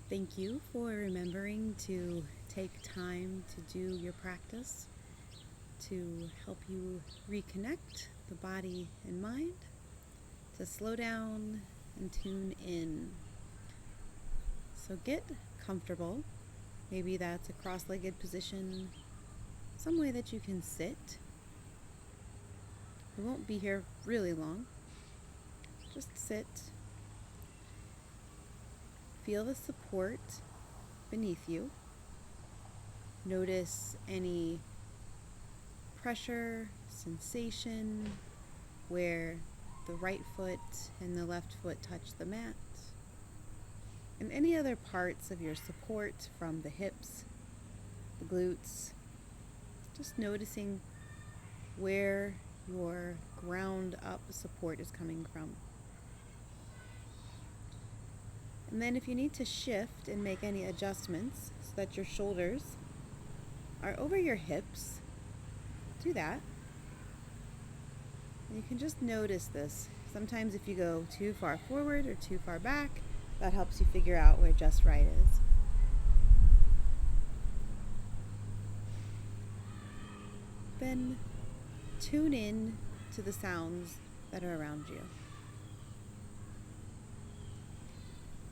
Thank you for remembering to take time to do your practice to help you reconnect the body and mind, to slow down and tune in. So get comfortable. Maybe that's a cross-legged position, some way that you can sit. We won't be here really long. Just sit. Feel the support beneath you. Notice any pressure, sensation, where the right foot and the left foot touch the mat, and any other parts of your support from the hips, the glutes. Just noticing where your ground up support is coming from. And then if you need to shift and make any adjustments so that your shoulders are over your hips, do that. And you can just notice this. Sometimes if you go too far forward or too far back, that helps you figure out where just right is. Then tune in to the sounds that are around you.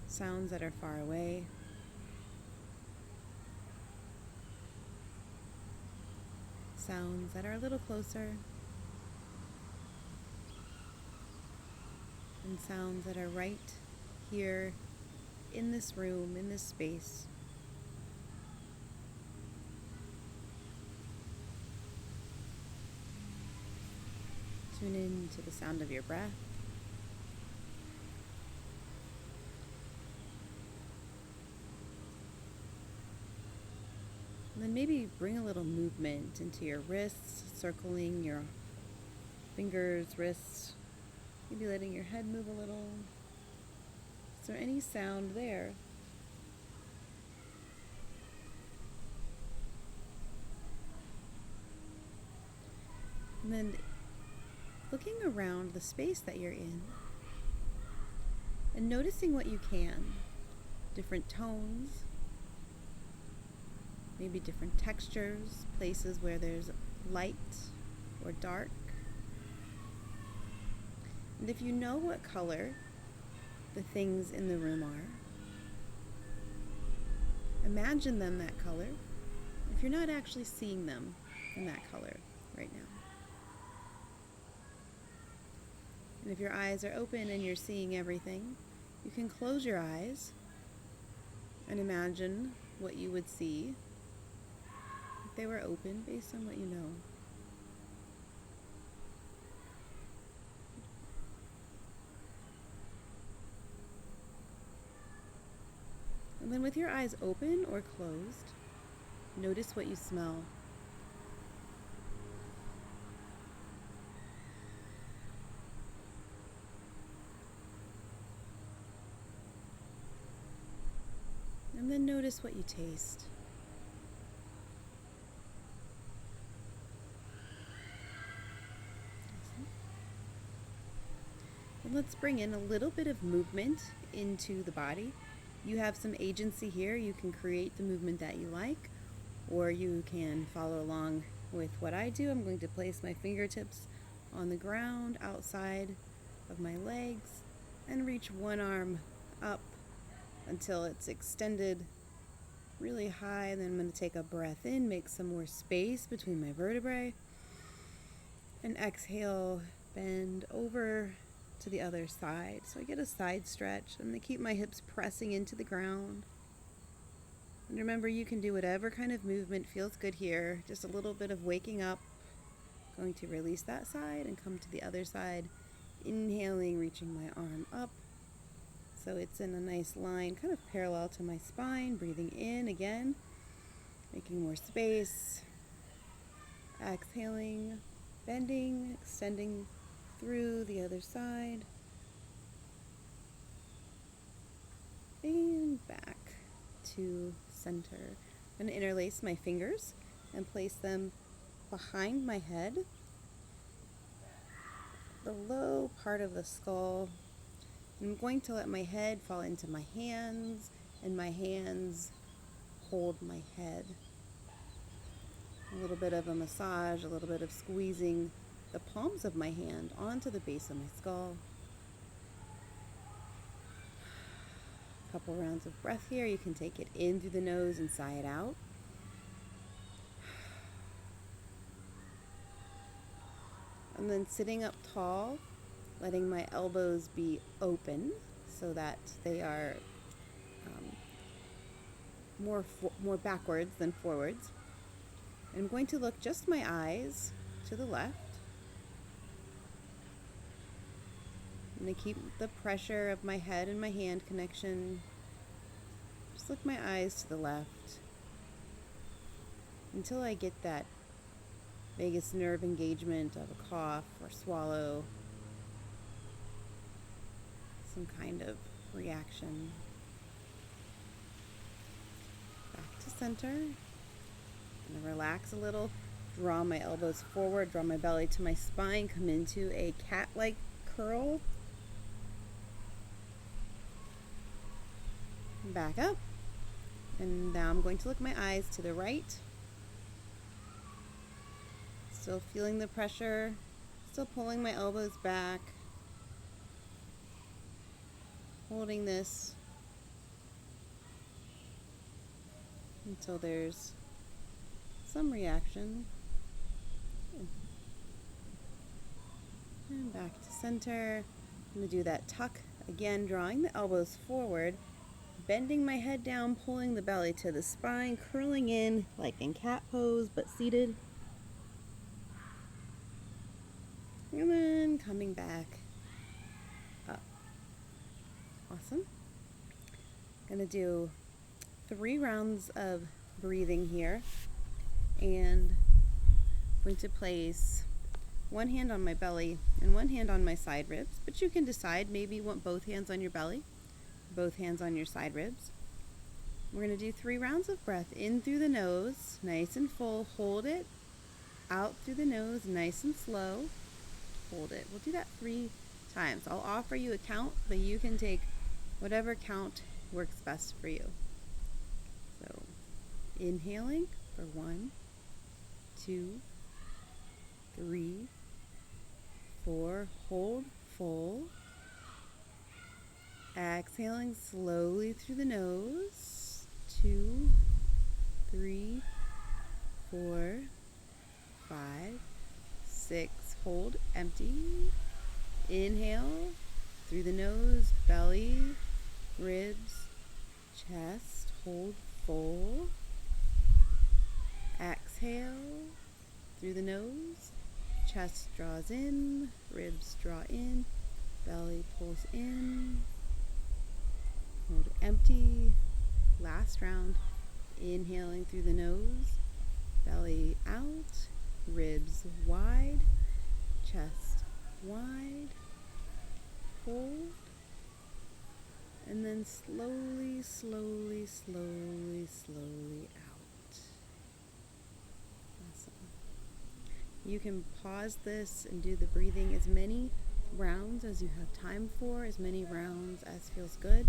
Sounds that are far away. Sounds that are a little closer. And sounds that are right here in this room, in this space. Tune in to the sound of your breath. And then maybe bring a little movement into your wrists, circling your fingers, wrists, maybe letting your head move a little. Is there any sound there? And then looking around the space that you're in and noticing what you can. Different tones, maybe different textures, places where there's light or dark. And if you know what color the things in the room are, imagine them that color if you're not actually seeing them in that color right now. And if your eyes are open and you're seeing everything, you can close your eyes and imagine what you would see if they were open based on what you know. And then with your eyes open or closed, notice what you smell. And then notice what you taste. And let's bring in a little bit of movement into the body. You have some agency here. You can create the movement that you like, or you can follow along with what I do. I'm going to place my fingertips on the ground outside of my legs and reach one arm up until it's extended really high. And then I'm going to take a breath in, make some more space between my vertebrae, and exhale, bend over to the other side. So I get a side stretch. I'm going to keep my hips pressing into the ground. And remember, you can do whatever kind of movement feels good here. Just a little bit of waking up. Going to release that side and come to the other side. Inhaling, reaching my arm up. So it's in a nice line, kind of parallel to my spine. Breathing in again. Making more space. Exhaling, bending, extending through the other side, and back to center. I'm going to interlace my fingers and place them behind my head, the low part of the skull. I'm going to let my head fall into my hands and my hands hold my head. A little bit of a massage, a little bit of squeezing the palms of my hand onto the base of my skull. A couple rounds of breath here. You can take it in through the nose and sigh it out. And then sitting up tall, letting my elbows be open so that they are more backwards than forwards. I'm going to look just my eyes to the left. I'm going to keep the pressure of my head and my hand connection. Just look my eyes to the left until I get that vagus nerve engagement of a cough or swallow, some kind of reaction. Back to center. I'm going to relax a little, draw my elbows forward, draw my belly to my spine, come into a cat-like curl. Back up. And now I'm going to look my eyes to the right. Still feeling the pressure, still pulling my elbows back, holding this until there's some reaction. And back to center. I'm going to do that tuck again, drawing the elbows forward, bending my head down, pulling the belly to the spine, curling in like in cat pose but seated. And then coming back up. Awesome. I'm going to do 3 rounds of breathing here. And I'm going to place one hand on my belly and one hand on my side ribs. But you can decide, maybe you want both hands on your belly, both hands on your side ribs. We're going to do 3 rounds of breath in through the nose, nice and full. Hold it. Out through the nose, nice and slow. Hold it. We'll do that 3 times. I'll offer you a count, but you can take whatever count works best for you. So, inhaling for 1, 2, 3, 4. Hold full. Exhaling slowly through the nose. 2, 3, 4, 5, 6. Hold, empty. Inhale through the nose, belly, ribs, chest. Hold full. Exhale through the nose, chest draws in, ribs draw in, belly pulls in. Hold empty. Last round. Inhaling through the nose, belly out, ribs wide, chest wide. Hold. And then slowly, slowly, slowly, slowly out. Awesome. You can pause this and do the breathing as many rounds as you have time for, as many rounds as feels good.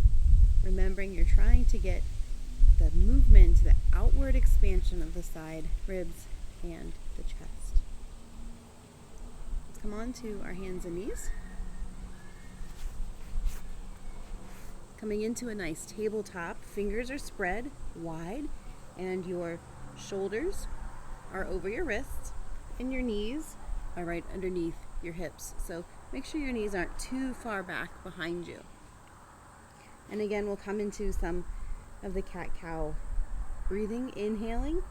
Remembering you're trying to get the movement, the outward expansion of the side ribs and the chest. Let's come on to our hands and knees. Coming into a nice tabletop, fingers are spread wide and your shoulders are over your wrists and your knees are right underneath your hips. So make sure your knees aren't too far back behind you. And again, we'll come into some of the cat-cow breathing, inhaling,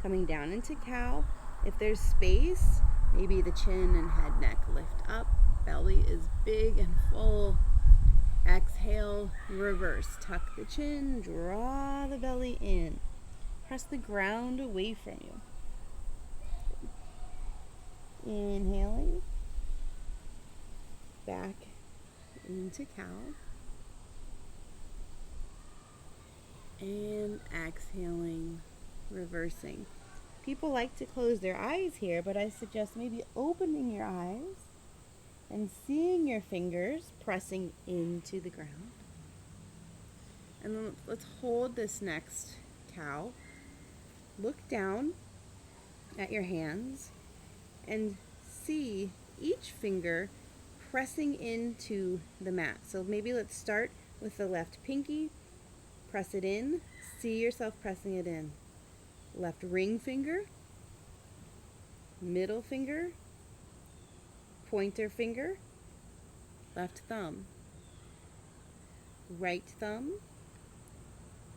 coming down into cow. If there's space, maybe the chin and head, neck lift up, belly is big and full. Exhale, reverse, tuck the chin, draw the belly in. Press the ground away from you. Inhaling, back into cow. And exhaling, reversing. People like to close their eyes here, but I suggest maybe opening your eyes and seeing your fingers pressing into the ground. And then let's hold this next cow. Look down at your hands and see each finger pressing into the mat. So maybe let's start with the left pinky. Press it in. See yourself pressing it in. Left ring finger, middle finger, pointer finger, left thumb, right thumb,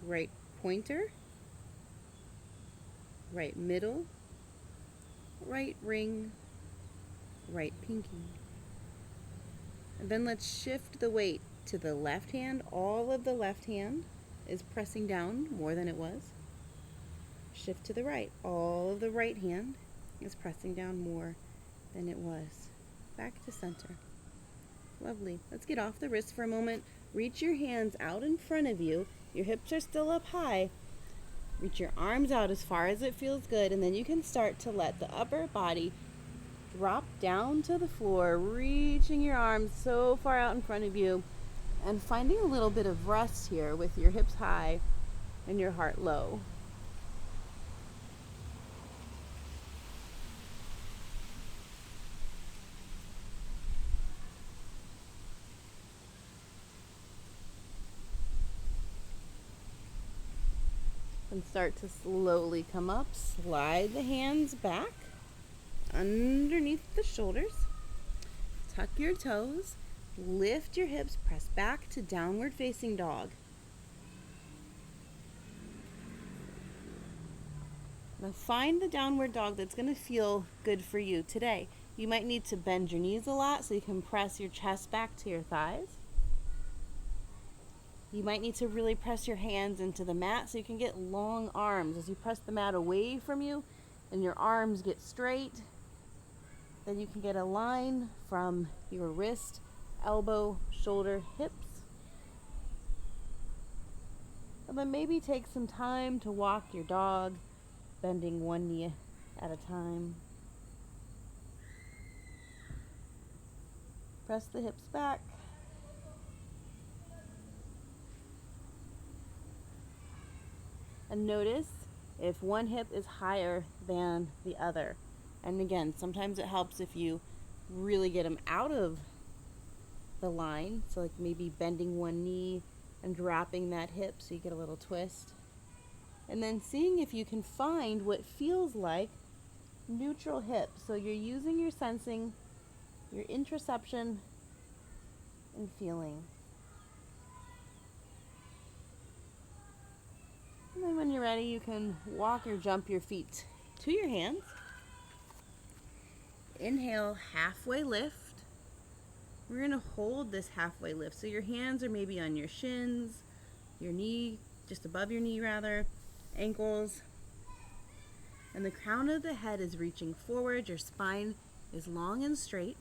right pointer, right middle, right ring, right pinky. And then let's shift the weight to the left hand. All of the left hand is pressing down more than it was. Shift to the right. All of the right hand is pressing down more than it was. Back to center. Lovely. Let's get off the wrist for a moment. Reach your hands out in front of you. Your hips are still up high. Reach your arms out as far as it feels good, and then you can start to let the upper body drop down to the floor, reaching your arms so far out in front of you and finding a little bit of rest here with your hips high and your heart low. And start to slowly come up. Slide the hands back underneath the shoulders. Tuck your toes. Lift your hips. Press back to downward facing dog. Now find the downward dog that's going to feel good for you today. You might need to bend your knees a lot so you can press your chest back to your thighs. You might need to really press your hands into the mat so you can get long arms. As you press the mat away from you and your arms get straight, then you can get a line from your wrist, elbow, shoulder, hips. And then maybe take some time to walk your dog, bending one knee at a time. Press the hips back. And notice if one hip is higher than the other. And again, sometimes it helps if you really get them out of the line. So like maybe bending one knee and dropping that hip so you get a little twist. And then seeing if you can find what feels like neutral hip. So you're using your sensing, your interoception, and feeling. And then when you're ready, you can walk or jump your feet to your hands. Inhale, halfway lift. We're going to hold this halfway lift. So your hands are maybe on your shins, your knee, just above your knee rather, ankles. And the crown of the head is reaching forward. Your spine is long and straight.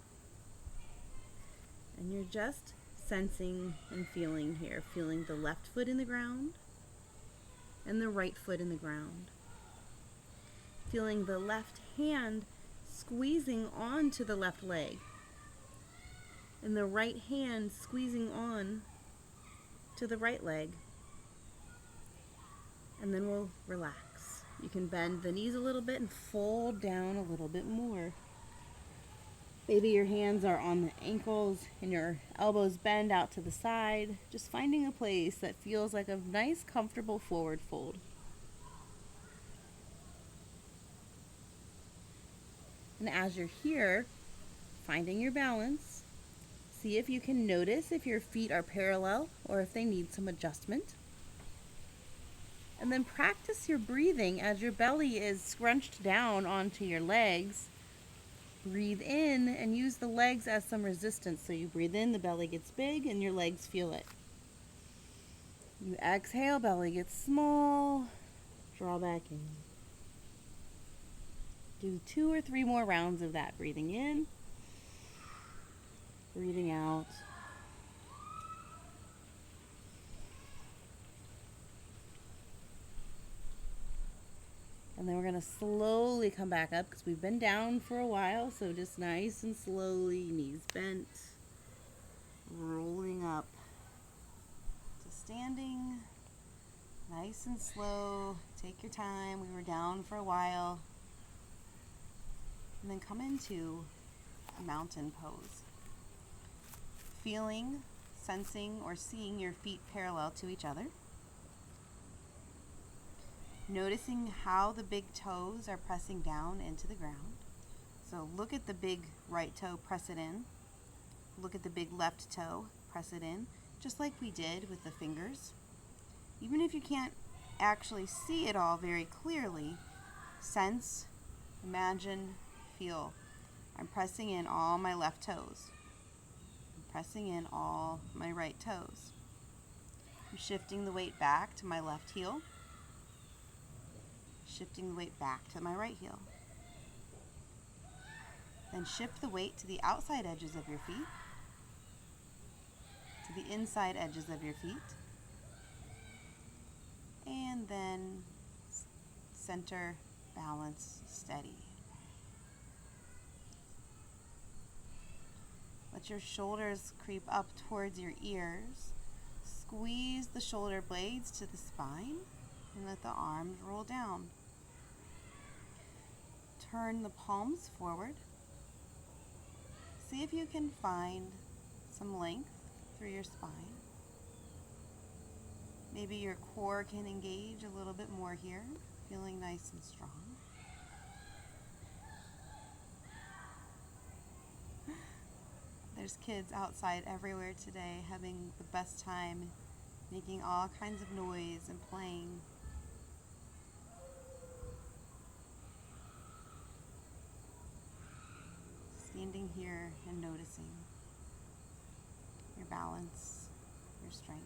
And you're just sensing and feeling here. Feeling the left foot in the ground and the right foot in the ground. Feeling the left hand squeezing onto the left leg. And the right hand squeezing on to the right leg. And then we'll relax. You can bend the knees a little bit and fold down a little bit more. Maybe your hands are on the ankles and your elbows bend out to the side. Just finding a place that feels like a nice, comfortable forward fold. And as you're here, finding your balance, see if you can notice if your feet are parallel or if they need some adjustment. And then practice your breathing as your belly is scrunched down onto your legs. Breathe in and use the legs as some resistance. So you breathe in, the belly gets big, and your legs feel it. You exhale, belly gets small. Draw back in. Do 2 or 3 more rounds of that. Breathing in, breathing out. And then we're going to slowly come back up because we've been down for a while. So just nice and slowly, knees bent, rolling up to standing. Nice and slow. Take your time. We were down for a while. And then come into mountain pose. Feeling, sensing, or seeing your feet parallel to each other. Noticing how the big toes are pressing down into the ground. So look at the big right toe, press it in. Look at the big left toe, press it in, just like we did with the fingers. Even if you can't actually see it all very clearly, sense, imagine, feel. I'm pressing in all my left toes. I'm pressing in all my right toes. I'm shifting the weight back to my left heel. Shifting the weight back to my right heel. Then shift the weight to the outside edges of your feet, to the inside edges of your feet, and then center, balance, steady. Let your shoulders creep up towards your ears. Squeeze the shoulder blades to the spine and let the arms roll down. Turn the palms forward. See if you can find some length through your spine. Maybe your core can engage a little bit more here, feeling nice and strong. There's kids outside everywhere today having the best time, making all kinds of noise and playing. Standing here and noticing your balance, your strength.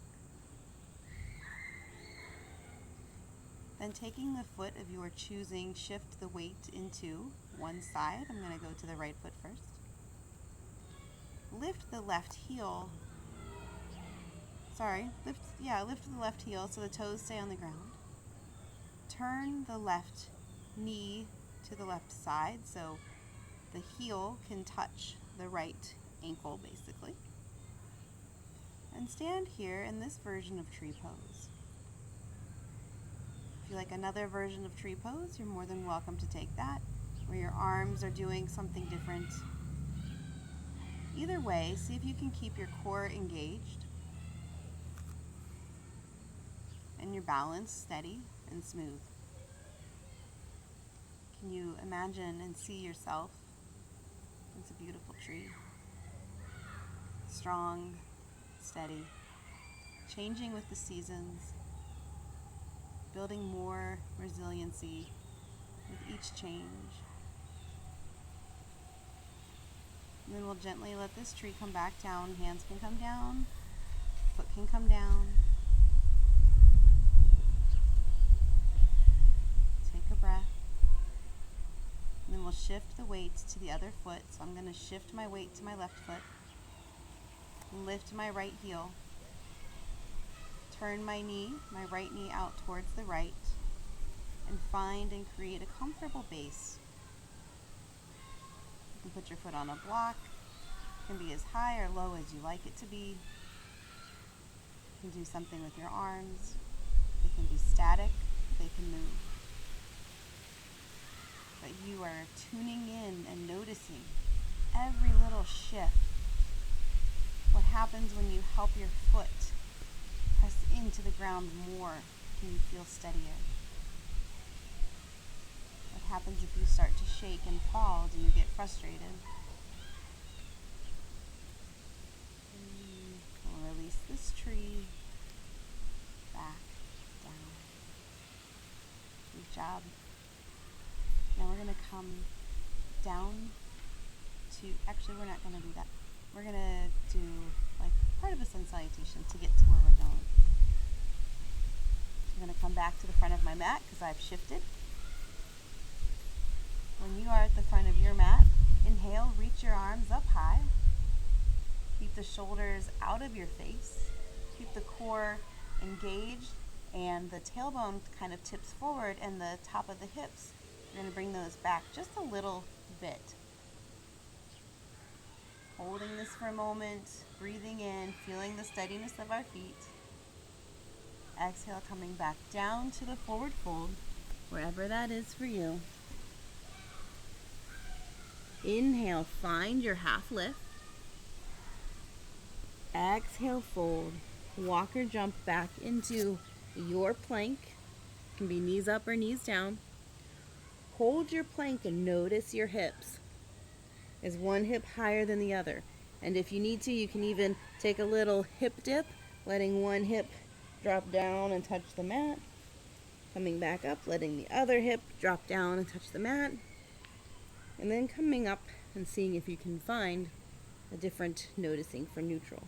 Then taking the foot of your choosing, shift the weight into one side. I'm going to go to the right foot first. Lift the left heel. Lift the left heel so the toes stay on the ground. Turn the left knee to the left side so the heel can touch the right ankle, basically. And stand here in this version of tree pose. If you like another version of tree pose, you're more than welcome to take that, where your arms are doing something different. Either way, see if you can keep your core engaged and your balance steady and smooth. Can you imagine and see yourself? It's a beautiful tree. Strong, steady, changing with the seasons, building more resiliency with each change. And then we'll gently let this tree come back down. Hands can come down, foot can come down. Take a breath. And then we'll shift the weight to the other foot. So I'm going to shift my weight to my left foot. Lift my right heel. Turn my right knee out towards the right. And find and create a comfortable base. You can put your foot on a block. It can be as high or low as you like it to be. You can do something with your arms. They can be static. They can move. But you are tuning in and noticing every little shift. What happens when you help your foot press into the ground more? Can you feel steadier? What happens if you start to shake and fall? Do you get frustrated? We'll release this tree back down. Good job. Now we're going to come down to, actually we're not going to do that. We're going to do like part of a sun salutation to get to where we're going. I'm going to come back to the front of my mat because I've shifted. When you are at the front of your mat, inhale, reach your arms up high. Keep the shoulders out of your face. Keep the core engaged and the tailbone kind of tips forward and the top of the hips. You're going to bring those back just a little bit. Holding this for a moment, breathing in, feeling the steadiness of our feet. Exhale, coming back down to the forward fold, wherever that is for you. Inhale, find your half lift. Exhale, fold. Walk or jump back into your plank. It can be knees up or knees down. Hold your plank and notice your hips. Is one hip higher than the other? And if you need to, you can even take a little hip dip, letting one hip drop down and touch the mat. Coming back up, letting the other hip drop down and touch the mat. And then coming up and seeing if you can find a different noticing for neutral.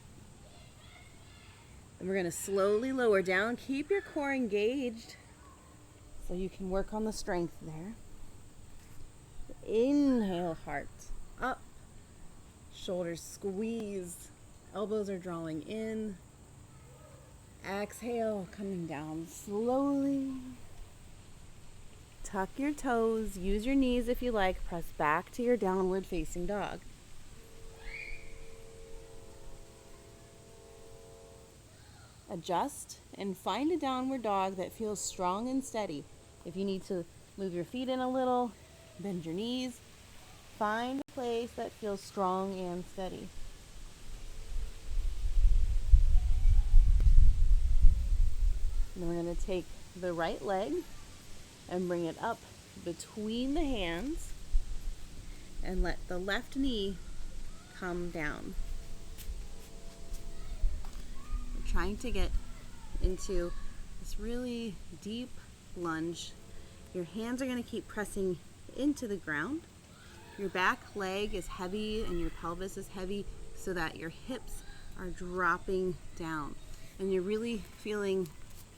And we're going to slowly lower down. Keep your core engaged so you can work on the strength there. Inhale, heart up. Shoulders squeeze. Elbows are drawing in. Exhale, coming down slowly. Tuck your toes. Use your knees if you like. Press back to your downward facing dog. Adjust and find a downward dog that feels strong and steady. If you need to move your feet in a little, bend your knees. Find a place that feels strong and steady. And we're going to take the right leg and bring it up between the hands and let the left knee come down. We're trying to get into this really deep lunge. Your hands are going to keep pressing into the ground. Your back leg is heavy and your pelvis is heavy so that your hips are dropping down. And you're really feeling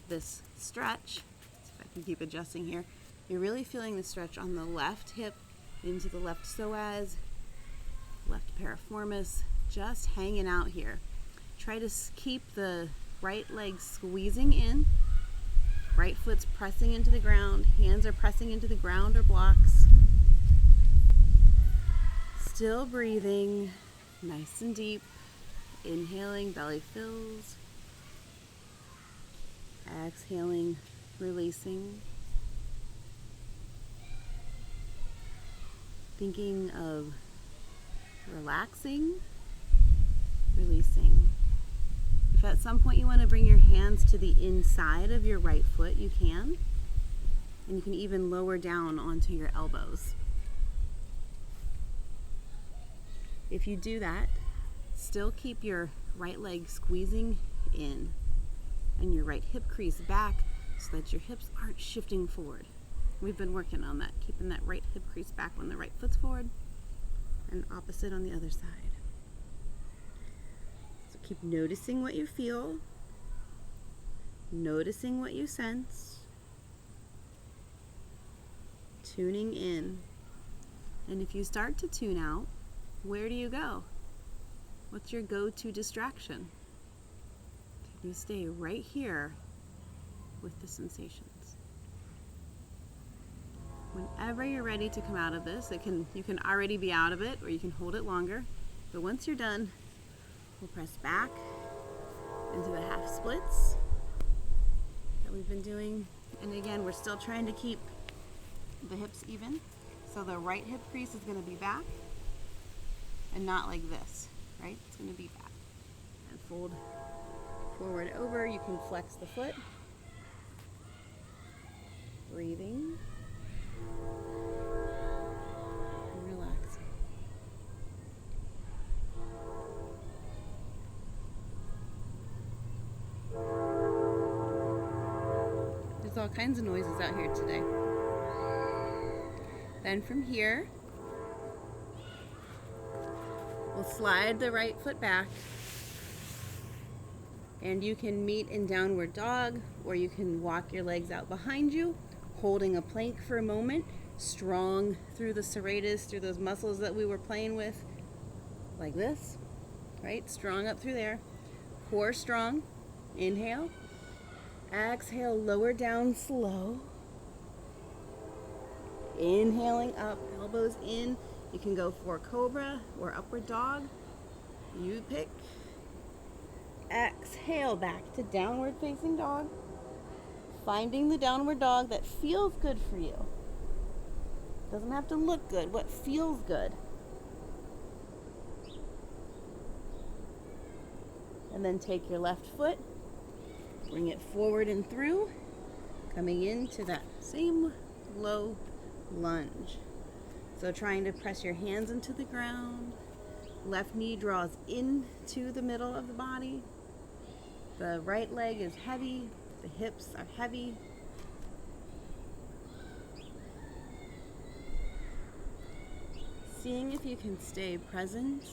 this stretch. If I can keep adjusting here. You're really feeling the stretch on the left hip into the left psoas, left piriformis, just hanging out here. Try to keep the right leg squeezing in. Right foot's pressing into the ground. Hands are pressing into the ground or blocks. Still breathing, nice and deep. Inhaling, belly fills. Exhaling, releasing. Thinking of relaxing, releasing. If at some point you want to bring your hands to the inside of your right foot, you can. And you can even lower down onto your elbows. If you do that, still keep your right leg squeezing in and your right hip crease back so that your hips aren't shifting forward. We've been working on that, keeping that right hip crease back when the right foot's forward and opposite on the other side. So keep noticing what you feel, noticing what you sense, tuning in. And if you start to tune out, where do you go? What's your go-to distraction? Can you stay right here with the sensations? Whenever you're ready to come out of this, you can already be out of it or you can hold it longer. But once you're done, we'll press back into the half splits that we've been doing. And again, we're still trying to keep the hips even. So the right hip crease is going to be back and not like this, right? It's going to be back. And fold forward over. You can flex the foot. Breathing. And relaxing. There's all kinds of noises out here today. Then from here, we'll slide the right foot back. And you can meet in downward dog, or you can walk your legs out behind you, holding a plank for a moment, strong through the serratus, through those muscles that we were playing with, like this, right? Strong up through there. Core strong. Inhale. Exhale, lower down slow. Inhaling up, elbows in. You can go for cobra or upward dog. You pick. Exhale back to downward facing dog. Finding the downward dog that feels good for you. Doesn't have to look good, what feels good. And then take your left foot, bring it forward and through, coming into that same low lunge. So trying to press your hands into the ground. Left knee draws into the middle of the body. The right leg is heavy. The hips are heavy. Seeing if you can stay present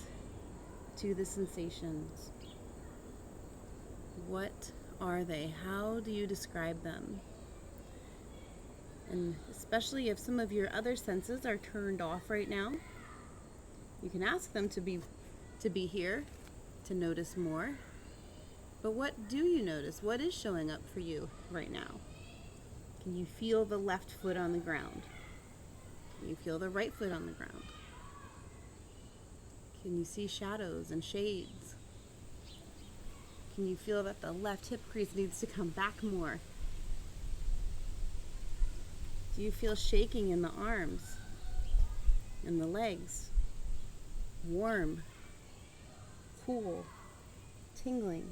to the sensations. What are they? How do you describe them? And especially if some of your other senses are turned off right now, you can ask them to be here, to notice more. But what do you notice? What is showing up for you right now? Can you feel the left foot on the ground? Can you feel the right foot on the ground? Can you see shadows and shades? Can you feel that the left hip crease needs to come back more? Do you feel shaking in the arms and the legs? Warm, cool, tingling.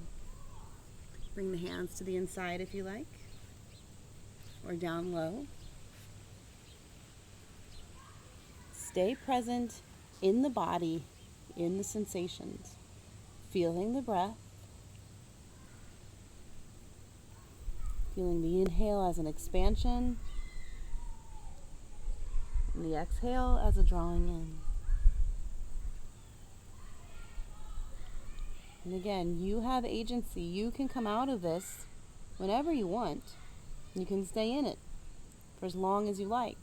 Bring the hands to the inside if you like, or down low. Stay present in the body, in the sensations, feeling the breath, feeling the inhale as an expansion, and the exhale as a drawing in. And again, you have agency. You can come out of this whenever you want. You can stay in it for as long as you like.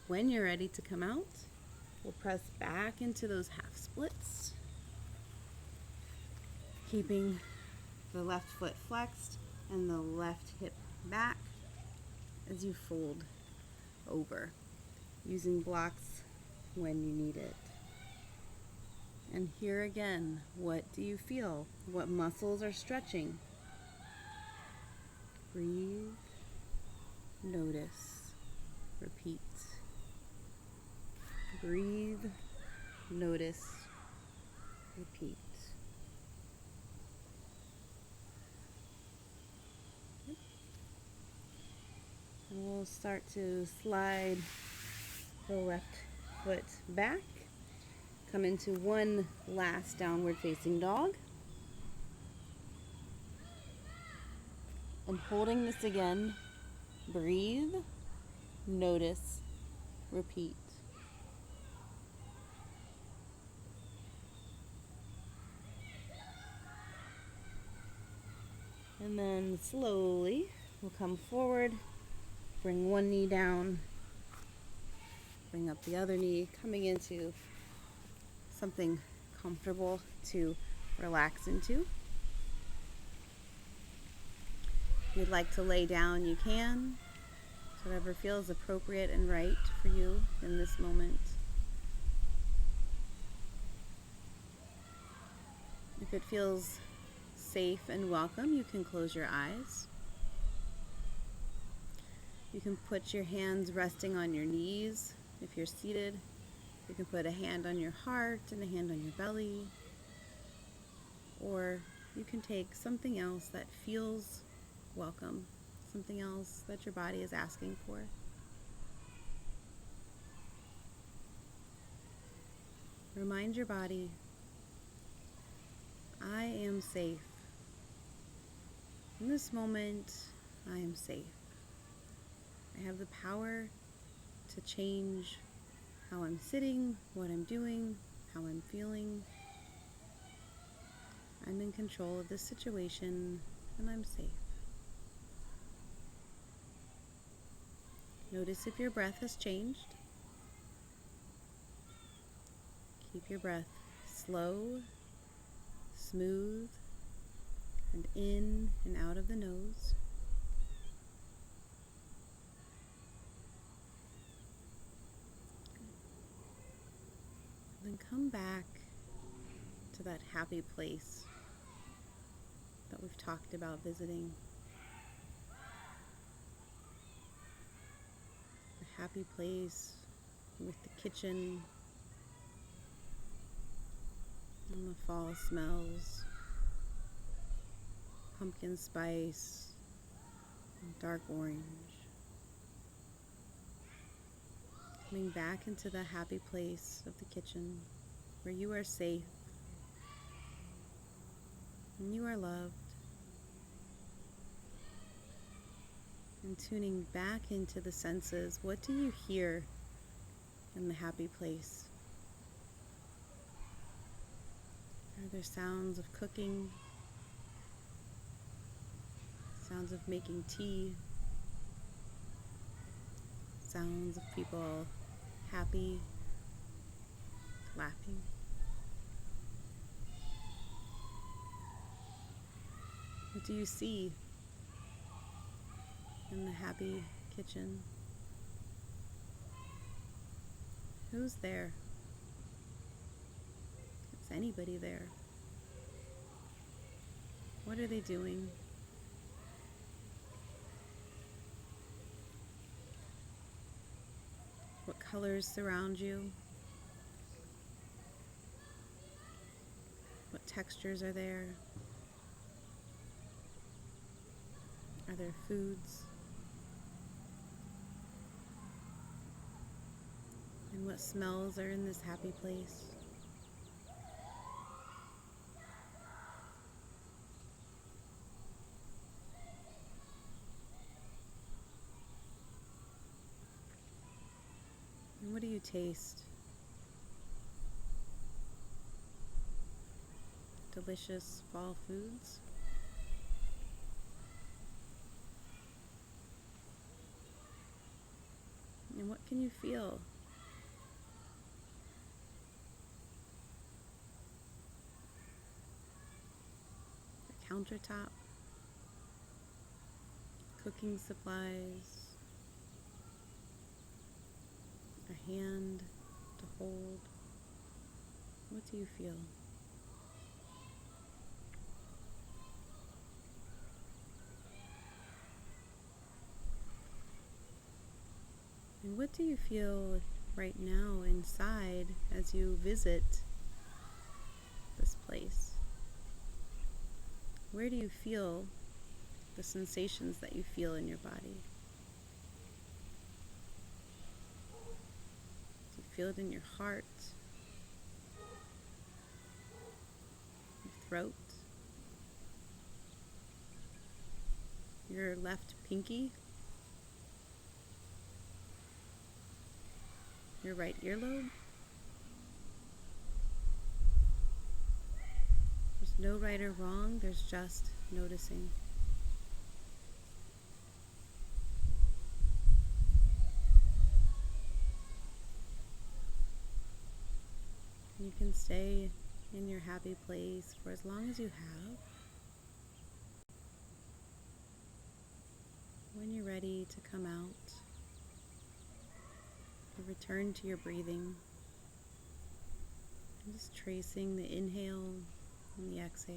When you're ready to come out, we'll press back into those half splits, keeping the left foot flexed and the left hip back as you fold over, using blocks when you need it. And here again, what do you feel? What muscles are stretching? Breathe, notice, repeat. Breathe, notice, repeat. And we'll start to slide the left foot back. Come into one last downward facing dog. And holding this again, breathe, notice, repeat. And then slowly we'll come forward, bring one knee down, bring up the other knee, coming into something comfortable to relax into. If you'd like to lay down, you can. Whatever feels appropriate and right for you in this moment. If it feels safe and welcome, you can close your eyes. You can put your hands resting on your knees if you're seated. You can put a hand on your heart and a hand on your belly. Or you can take something else that feels welcome, something else that your body is asking for. Remind your body, I am safe. In this moment, I am safe. I have the power to change how I'm sitting, what I'm doing, how I'm feeling. I'm in control of this situation, and I'm safe. Notice if your breath has changed. Keep your breath slow, smooth, and in and out of the nose. Then come back to that happy place that we've talked about visiting. A happy place with the kitchen and the fall smells, pumpkin spice, and dark orange. Coming back into the happy place of the kitchen where you are safe and you are loved. And tuning back into the senses, what do you hear in the happy place? Are there sounds of cooking? Sounds of making tea? Sounds of people happy, laughing? What do you see in the happy kitchen? Who's there? Is anybody there? What are they doing? What colors surround you? What textures are there? Are there foods? And what smells are in this happy place? And what do you taste? Delicious fall foods? And what can you feel? The countertop, cooking supplies, a hand to hold. What do you feel? And what do you feel right now inside as you visit this place? Where do you feel the sensations that you feel in your body? Do you feel it in your heart, your throat, your left pinky, your right earlobe? There's no right or wrong, there's just noticing. You can stay in your happy place for as long as you have. When you're ready to come out, you return to your breathing. And just tracing the inhale and the exhale.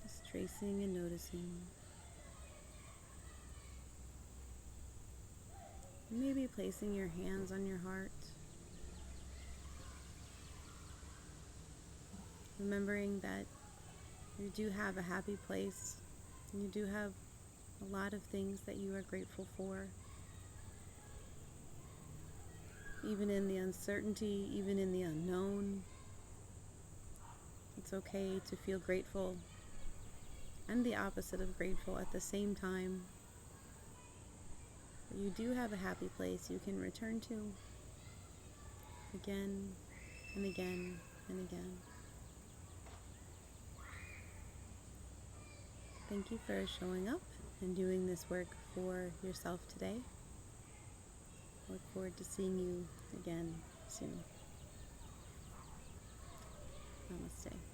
Just tracing and noticing. Maybe placing your hands on your heart. Remembering that you do have a happy place. And you do have a lot of things that you are grateful for. Even in the uncertainty, even in the unknown, it's okay to feel grateful and the opposite of grateful at the same time. But you do have a happy place you can return to again and again and again. Thank you for showing up and doing this work for yourself today. I look forward to seeing you again soon. Namaste.